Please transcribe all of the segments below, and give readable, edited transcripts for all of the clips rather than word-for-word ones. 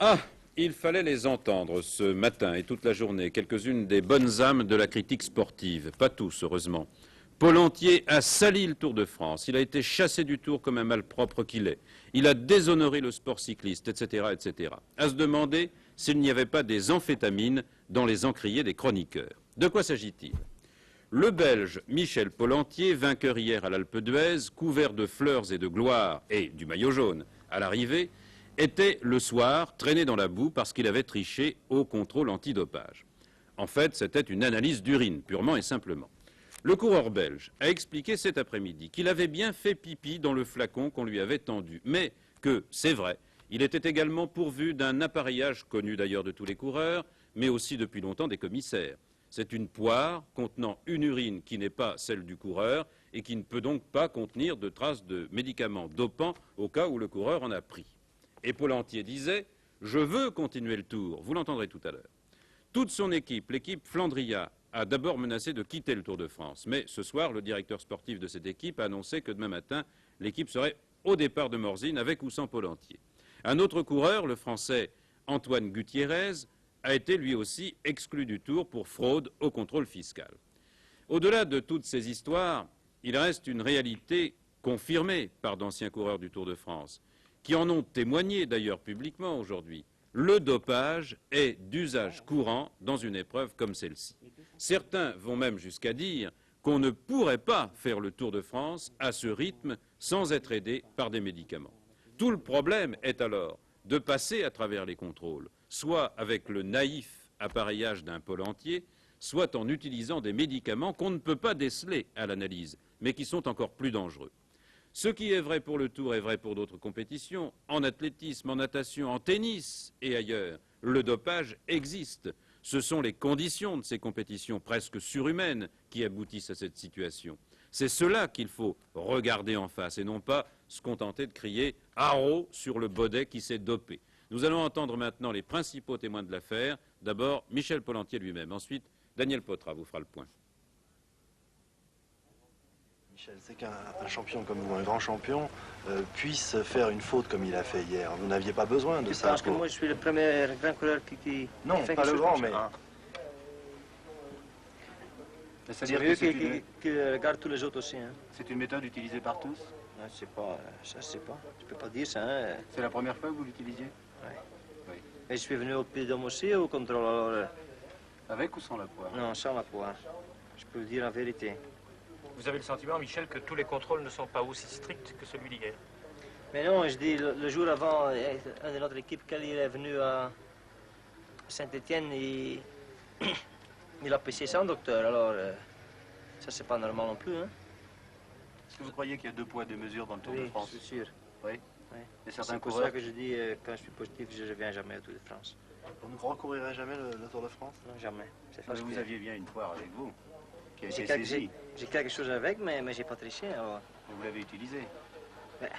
Ah, il fallait les entendre ce matin et toute la journée, quelques-unes des bonnes âmes de la critique sportive, pas tous heureusement. Pollentier a sali le Tour de France, il a été chassé du Tour comme un malpropre qu'il est, il a déshonoré le sport cycliste, etc., etc. À se demander s'il n'y avait pas des amphétamines dans les encriers des chroniqueurs. De quoi s'agit-il? Le Belge Michel Pollentier, vainqueur hier à l'Alpe d'Huez, couvert de fleurs et de gloire et du maillot jaune à l'arrivée, était le soir traîné dans la boue parce qu'il avait triché au contrôle antidopage. En fait, c'était une analyse d'urine, purement et simplement. Le coureur belge a expliqué cet après-midi qu'il avait bien fait pipi dans le flacon qu'on lui avait tendu, mais que, c'est vrai, il était également pourvu d'un appareillage connu d'ailleurs de tous les coureurs, mais aussi depuis longtemps des commissaires. C'est une poire contenant une urine qui n'est pas celle du coureur et qui ne peut donc pas contenir de traces de médicaments dopants au cas où le coureur en a pris. Et Pollentier disait « Je veux continuer le Tour », vous l'entendrez tout à l'heure. Toute son équipe, l'équipe Flandria, a d'abord menacé de quitter le Tour de France. Mais ce soir, le directeur sportif de cette équipe a annoncé que demain matin, l'équipe serait au départ de Morzine avec ou sans Pollentier. Un autre coureur, le Français Antoine Gutiérrez, a été lui aussi exclu du Tour pour fraude au contrôle fiscal. Au-delà de toutes ces histoires, il reste une réalité confirmée par d'anciens coureurs du Tour de France, qui en ont témoigné d'ailleurs publiquement aujourd'hui. Le dopage est d'usage courant dans une épreuve comme celle-ci. Certains vont même jusqu'à dire qu'on ne pourrait pas faire le Tour de France à ce rythme sans être aidé par des médicaments. Tout le problème est alors de passer à travers les contrôles, soit avec le naïf appareillage d'un Pollentier, soit en utilisant des médicaments qu'on ne peut pas déceler à l'analyse, mais qui sont encore plus dangereux. Ce qui est vrai pour le Tour est vrai pour d'autres compétitions. En athlétisme, en natation, en tennis et ailleurs, le dopage existe. Ce sont les conditions de ces compétitions presque surhumaines qui aboutissent à cette situation. C'est cela qu'il faut regarder en face et non pas se contenter de crier « haro » sur le baudet qui s'est dopé. Nous allons entendre maintenant les principaux témoins de l'affaire. D'abord, Michel Pollentier lui-même. Ensuite, Daniel Potra vous fera le point. Michel, c'est qu'un champion comme vous, un grand champion, puisse faire une faute comme il a fait hier. Vous n'aviez pas besoin de ça. Parce que moi, je suis le premier grand coureur qui non, fait pas le grand, mais... C'est mieux qu'il regarde tous les autres aussi. Hein. C'est une méthode utilisée par tous? Non, je sais pas, ça je sais pas. Je peux pas dire ça. Hein. C'est la première fois que vous l'utilisiez? Oui. Et je suis venu au Puy-de-Dôme aussi au contrôle. Alors, avec ou sans la poire? Non, sans la poire. Je peux vous dire la vérité. Vous avez le sentiment, Michel, que tous les contrôles ne sont pas aussi stricts que celui d'hier? Mais non, je dis, le jour avant, un de notre équipe, quand il est venu à Saint-Étienne, il a payé sans docteur. Alors, ça, c'est pas normal non plus. Hein. Est-ce que vous croyez qu'il y a deux poids, deux mesures dans le Tour oui, de France? Oui, c'est sûr. Oui? Oui. Et certains c'est pour coureurs... ça que je dis, quand je suis positif, je ne viens jamais au Tour de France. Vous ne recourirez jamais le Tour de France? Non, jamais. Mais vous aviez bien une poire avec vous, qui a été J'ai saisie. J'ai quelque chose avec, mais j'ai pas triché, alors... Et vous l'avez utilisé? Ben,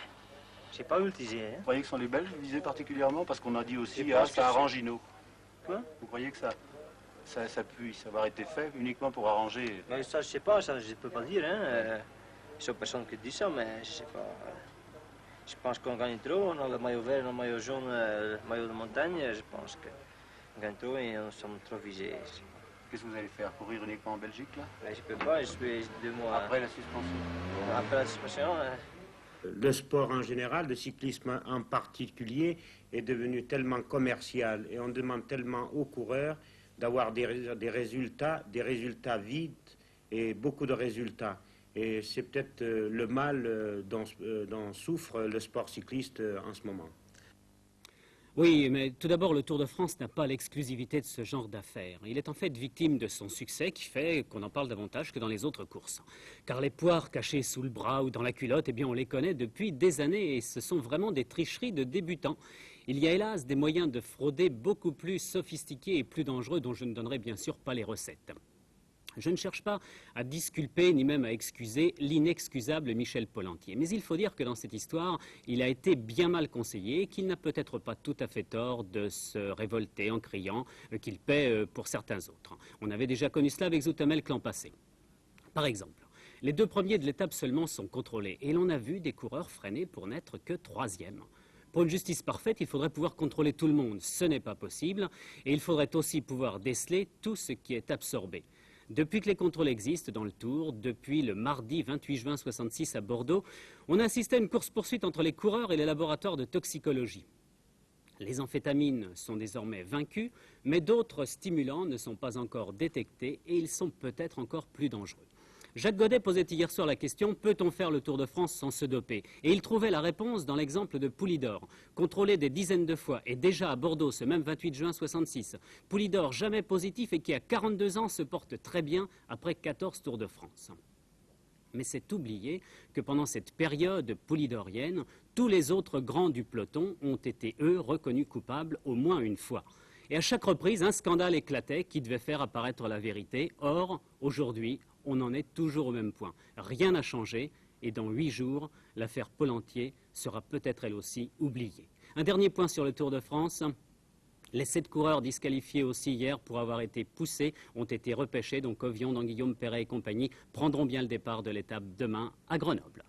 j'ai pas utilisé, hein. Vous croyez que ce sont les Belges visés particulièrement? Parce qu'on a dit aussi, ça arrange Gino. Quoi? Vous croyez que ça puisse avoir été fait uniquement pour arranger? Mais ça, je sais pas, ça, je peux pas dire, hein. Il y a personne qui dit ça, mais je sais pas. Je pense qu'on gagne trop, on a le maillot vert, le maillot jaune, le maillot de montagne, je pense qu'on gagne trop et nous sommes trop visés. Qu'est-ce que vous allez faire? Courir uniquement en Belgique, là? Ben, je peux pas, je suis 2 mois... Après la suspension? Après la suspension, Le sport en général, le cyclisme en particulier, est devenu tellement commercial et on demande tellement aux coureurs d'avoir des résultats vite et beaucoup de résultats. Et c'est peut-être le mal dont souffre le sport cycliste en ce moment. Oui, mais tout d'abord, le Tour de France n'a pas l'exclusivité de ce genre d'affaires. Il est en fait victime de son succès qui fait qu'on en parle davantage que dans les autres courses. Car les poires cachées sous le bras ou dans la culotte, eh bien, on les connaît depuis des années et ce sont vraiment des tricheries de débutants. Il y a hélas des moyens de frauder beaucoup plus sophistiqués et plus dangereux dont je ne donnerai bien sûr pas les recettes. Je ne cherche pas à disculper ni même à excuser l'inexcusable Michel Pollentier. Mais il faut dire que dans cette histoire, il a été bien mal conseillé et qu'il n'a peut-être pas tout à fait tort de se révolter en criant qu'il paie pour certains autres. On avait déjà connu cela avec Zoetemelk l'an passé. Par exemple, les 2 premiers de l'étape seulement sont contrôlés et l'on a vu des coureurs freiner pour n'être que 3e. Pour une justice parfaite, il faudrait pouvoir contrôler tout le monde. Ce n'est pas possible. Et il faudrait aussi pouvoir déceler tout ce qui est absorbé. Depuis que les contrôles existent dans le Tour, depuis le mardi 28 juin 1966 à Bordeaux, on assistait à une course-poursuite entre les coureurs et les laboratoires de toxicologie. Les amphétamines sont désormais vaincues, mais d'autres stimulants ne sont pas encore détectés et ils sont peut-être encore plus dangereux. Jacques Godet posait hier soir la question « Peut-on faire le Tour de France sans se doper ?» Et il trouvait la réponse dans l'exemple de Poulidor, contrôlé des dizaines de fois et déjà à Bordeaux ce même 28 juin 1966. Poulidor jamais positif et qui à 42 ans se porte très bien après 14 Tours de France. Mais c'est oublier que pendant cette période poulidorienne, tous les autres grands du peloton ont été, eux, reconnus coupables au moins une fois. Et à chaque reprise, un scandale éclatait qui devait faire apparaître la vérité. Or, aujourd'hui, on en est toujours au même point. Rien n'a changé et dans 8 jours, l'affaire Pollentier sera peut-être elle aussi oubliée. Un dernier point sur le Tour de France. Les 7 coureurs disqualifiés aussi hier pour avoir été poussés ont été repêchés. Donc Ovion, Guillaume Perret et compagnie prendront bien le départ de l'étape demain à Grenoble.